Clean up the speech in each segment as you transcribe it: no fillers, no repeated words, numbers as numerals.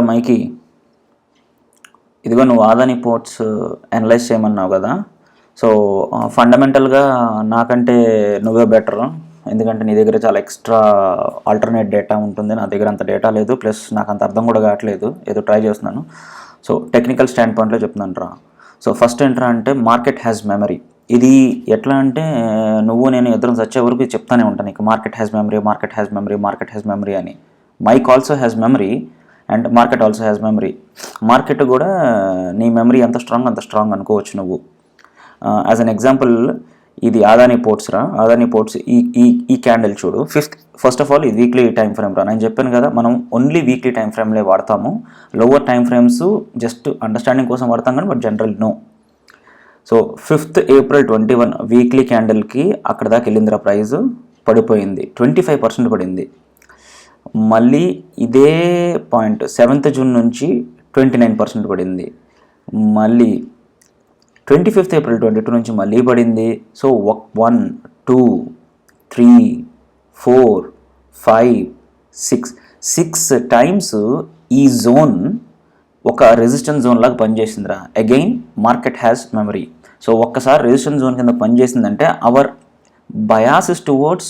మైకి, ఇదిగో నువ్వు Adani ports analyse చేయమన్నావు కదా. సో ఫండమెంటల్గా నాకంటే నువ్వే బెటర్, ఎందుకంటే నీ దగ్గర చాలా ఎక్స్ట్రా ఆల్టర్నేట్ డేటా ఉంటుంది, నా దగ్గర అంత డేటా లేదు, ప్లస్ నాకు అంత అర్థం కూడా కావట్లేదు, ఏదో ట్రై చేస్తున్నాను. సో టెక్నికల్ స్టాండ్ పాయింట్లో చెప్తున్నాను రా. సో ఫస్ట్ ఏంట్రా అంటే మార్కెట్ హ్యాస్ మెమరీ. ఇది ఎట్లా అంటే నువ్వు నేను ఇద్దరం చచ్చే వరకు చెప్తానే ఉంటాను నీకు, market has memory, market has memory, market has memory అని. Mike also has memory and market also has memory. Market కూడా నీ మెమరీ ఎంత స్ట్రాంగ్ అనుకోవచ్చు నువ్వు. యాజ్ అన్ ఎగ్జాంపుల్ ఇది ఆదాని పోర్ట్స్ రా. ఆదాని పోర్ట్స్ ఈ క్యాండిల్ చూడు. ఫస్ట్ ఆఫ్ ఆల్ ఇది వీక్లీ టైం ఫ్రేమ్ రా. నేను చెప్పాను కదా మనం ఓన్లీ వీక్లీ టైం ఫ్రేమ్లే వాడతాము, lower time frames just understanding కోసం వాడతాం కానీ but general no. So 5th April 21 weekly క్యాండిల్కి అక్కడ దాకా వెళ్ళిందిరా, ప్రైస్ పడిపోయింది, 25% పడింది. మళ్ళీ ఇదే పాయింట్ 7th June నుంచి 29% పడింది. మళ్ళీ 25th April 22 నుంచి మళ్ళీ పడింది. సో 1 2 3 4 5 6 టైమ్స్ ఈ జోన్ ఒక రెసిస్టెన్స్ జోన్ లాగా పనిచేసిందిరా. Again market has memory. So ఒక్కసారి రెసిస్టెన్స్ జోన్ కింద పనిచేసిందంటే అవర్ బయాస్ ఇస్ టువర్డ్స్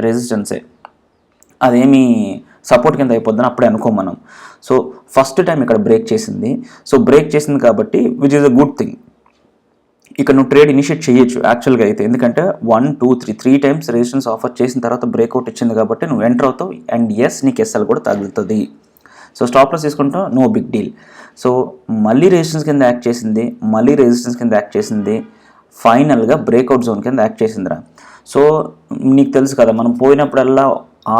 రెసిస్టెన్సే, అదేమి సపోర్ట్ కింద అయిపోద్దని అప్పుడే అనుకోం మనం. సో ఫస్ట్ టైం ఇక్కడ బ్రేక్ చేసింది. సో బ్రేక్ చేసింది కాబట్టి which is a good thing. ఇక్కడ నువ్వు ట్రేడ్ ఇనిషియేట్ చేయొచ్చు యాక్చువల్గా అయితే, ఎందుకంటే 1 2 3 టైమ్స్ రెసిస్టెన్స్ ఆఫర్ చేసిన తర్వాత బ్రేక్అవుట్ ఇచ్చింది కాబట్టి నువ్వు ఎంటర్ అవుతావు అండ్ ఎస్ నీకు ఎస్ఎల్ కూడా తగులుతుంది. సో స్టాప్ లాస్ తీసుకుంటావు, నో బిగ్ డీల్. సో మళ్ళీ రెసిస్టెన్స్ కింద యాక్ట్ చేసింది, మళ్ళీ రెసిస్టెన్స్ కింద యాక్ట్ చేసింది, ఫైనల్గా బ్రేక్అవుట్ జోన్ కింద యాక్ట్ చేసిందిరా. సో నీకు తెలుసు కదా మనం పోయినప్పుడల్లా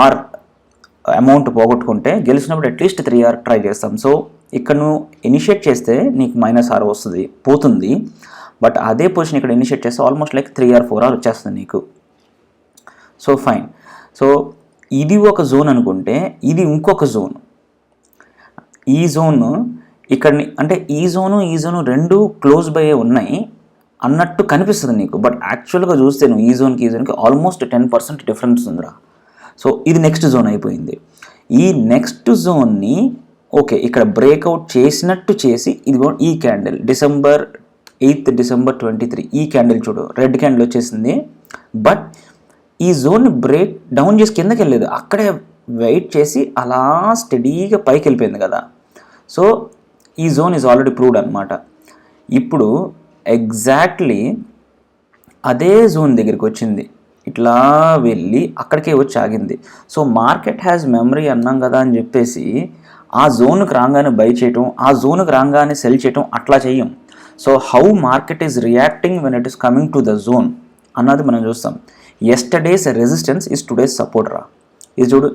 ఆర్ అమౌంట్ పోగొట్టుకుంటే గెలిచినప్పుడు అట్లీస్ట్ 3R ట్రై చేస్తాం. సో ఇక్కడ నువ్వు ఇనిషియేట్ చేస్తే నీకు -R వస్తుంది, పోతుంది. బట్ అదే పొజిషన్ ఇక్కడ ఇనిషియేట్ చేస్తే ఆల్మోస్ట్ లైక్ 3R 4R వచ్చేస్తుంది నీకు. So fine. సో ఇది ఒక జోన్ అనుకుంటే ఇది ఇంకొక జోన్. ఈ జోన్ ఇక్కడ అంటే ఈ జోను రెండు క్లోజ్ బై ఉన్నాయి అన్నట్టు కనిపిస్తుంది నీకు, బట్ యాక్చువల్గా చూస్తే నువ్వు ఈ జోన్కి ఆల్మోస్ట్ 10% డిఫరెన్స్ ఉందిరా. సో ఇది నెక్స్ట్ జోన్ అయిపోయింది. ఈ నెక్స్ట్ జోన్ని ఓకే ఇక్కడ బ్రేక్అవుట్ చేసినట్టు చేసి ఇదిగో ఈ క్యాండిల్ December 8th, December 23 ఈ క్యాండిల్ చూడు, రెడ్ క్యాండిల్ వచ్చేసింది. బట్ ఈ జోన్ బ్రేక్ డౌన్ చేసి కిందకి వెళ్ళలేదు, అక్కడే వెయిట్ చేసి అలా స్టడీగా పైకి వెళ్ళిపోయింది కదా. సో ఈ జోన్ ఈజ్ ఆల్రెడీ ప్రూవ్డ్ అనమాట. ఇప్పుడు ఎగ్జాక్ట్లీ అదే జోన్ దగ్గరికి వచ్చింది, ఇట్లా వెళ్ళి అక్కడికే వచ్చి ఆగింది. సో మార్కెట్ హ్యాస్ మెమరీ అన్నాం కదా అని చెప్పేసి ఆ జోన్కి రాగానే బై చేయటం, ఆ జోన్కి రాగానే సెల్ చేయటం అట్లా చెయ్యం. So how market is reacting when it is coming to the zone అన్నది మనం చూస్తాం. Yesterday's resistance is today's support రా. ఇది చూడు,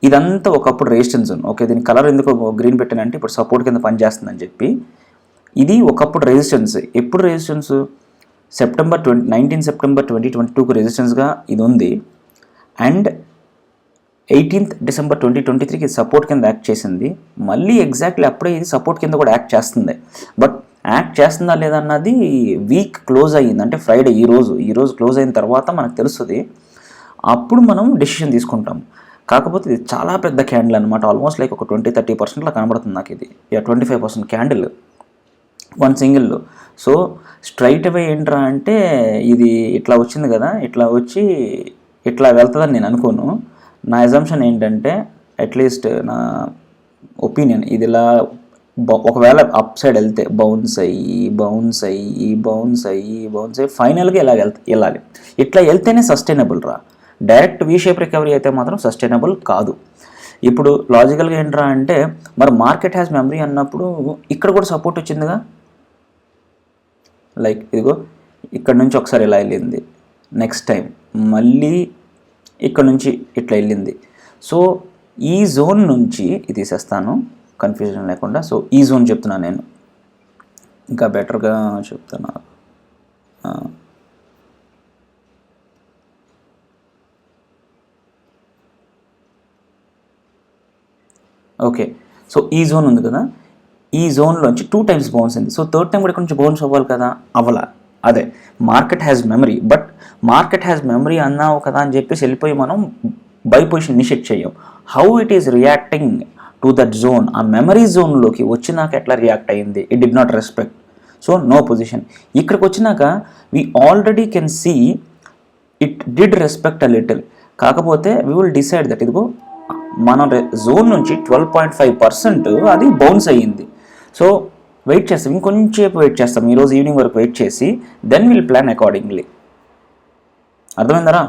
ఇదంతా ఒకప్పుడు రెసిస్టెన్స్ జోన్. ఓకే దీని కలర్ ఎందుకు గ్రీన్ పెట్టానంటే ఇప్పుడు సపోర్ట్ కింద పనిచేస్తుందని చెప్పి. ఇది ఒకప్పుడు రెసిస్టెన్స్. ఎప్పుడు రెసిస్టెన్స్? 19 September 2022కు రెసిస్టెన్స్గా ఇది ఉంది. అండ్ 18th December 2023కి సపోర్ట్ కింద యాక్ట్ చేసింది. మళ్ళీ ఎగ్జాక్ట్లీ అప్పుడే ఇది సపోర్ట్ కింద కూడా యాక్ట్ చేస్తుంది. బట్ యాక్ట్ చేస్తుందా లేదా అన్నది వీక్ క్లోజ్ అయ్యింది, అంటే ఫ్రైడే ఈరోజు క్లోజ్ అయిన తర్వాత మనకు తెలుస్తుంది. అప్పుడు మనం డెసిషన్ తీసుకుంటాం. కాకపోతే ఇది చాలా పెద్ద క్యాండిల్ అనమాట, ఆల్మోస్ట్ లైక్ ఒక 20-30%లా కనబడుతుంది నాకు ఇది. 25% క్యాండిల్ వన్ సింగిల్లో. సో స్ట్రైట్ అవే ఏంట్రా అంటే ఇది ఇట్లా వచ్చింది కదా, ఇట్లా వచ్చి ఇట్లా వెళ్తుందని నేను అనుకోను. నా అజంప్షన్ ఏంటంటే అట్లీస్ట్ నా ఒపీనియన్ ఇది ఇలా ఒకవేళ అప్ సైడ్ వెళ్తే బౌన్స్ అయ్యి ఫైనల్గా ఇలా వెళ్ళాలి. ఇట్లా వెళ్తేనే సస్టైనబుల్ రా. డైరెక్ట్ వీ షేప్ రికవరీ అయితే మాత్రం సస్టైనబుల్ కాదు. ఇప్పుడు లాజికల్గా ఏంట్రా అంటే మరి మార్కెట్ హ్యాస్ మెమరీ అన్నప్పుడు ఇక్కడ కూడా సపోర్ట్ వచ్చిందిగా, లైక్ ఇదిగో ఇక్కడ నుంచి ఒకసారి ఇలా వెళ్ళింది, నెక్స్ట్ టైం మళ్ళీ ఇక్కడ నుంచి ఇట్లా వెళ్ళింది. సో ఈ జోన్ నుంచి ఇది తీసేస్తాను కన్ఫ్యూజన్ లేకుండా. సో ఈ జోన్ చెప్తున్నాను నేను, ఇంకా బెటర్గా చెప్తున్నా. ఓకే సో ఈ జోన్ ఉంది కదా, ఈ జోన్లోంచి 2 times బౌన్స్ అయింది. సో థర్డ్ టైం కూడా ఇక్కడ నుంచి బౌన్స్ అవ్వాలి కదా, అవ్వాల. అదే market has memory. But market has memory అన్నావు కదా అని చెప్పేసి వెళ్ళిపోయి మనం బై పొజిషన్ ఇనిషియేట్ చేయం. How it is reacting to that zone, ఆ మెమరీ జోన్లోకి వచ్చినాక ఎట్లా రియాక్ట్ అయ్యింది, it did not respect. So no position. ఇక్కడికి వచ్చినాక we already can see it did respect a little. కాకపోతే వీ విల్ డిసైడ్ దట్ ఇదిగో మనం జోన్ నుంచి 12.5% అది బౌన్స్ అయ్యింది. సో వెయిట్ చేస్తాం, ఇంకొంచెంసేపు వెయిట్ చేస్తాం, ఈరోజు ఈవినింగ్ వరకు వెయిట్ చేసి దెన్ విల్ ప్లాన్ అకార్డింగ్లీ. అర్థమైందరా?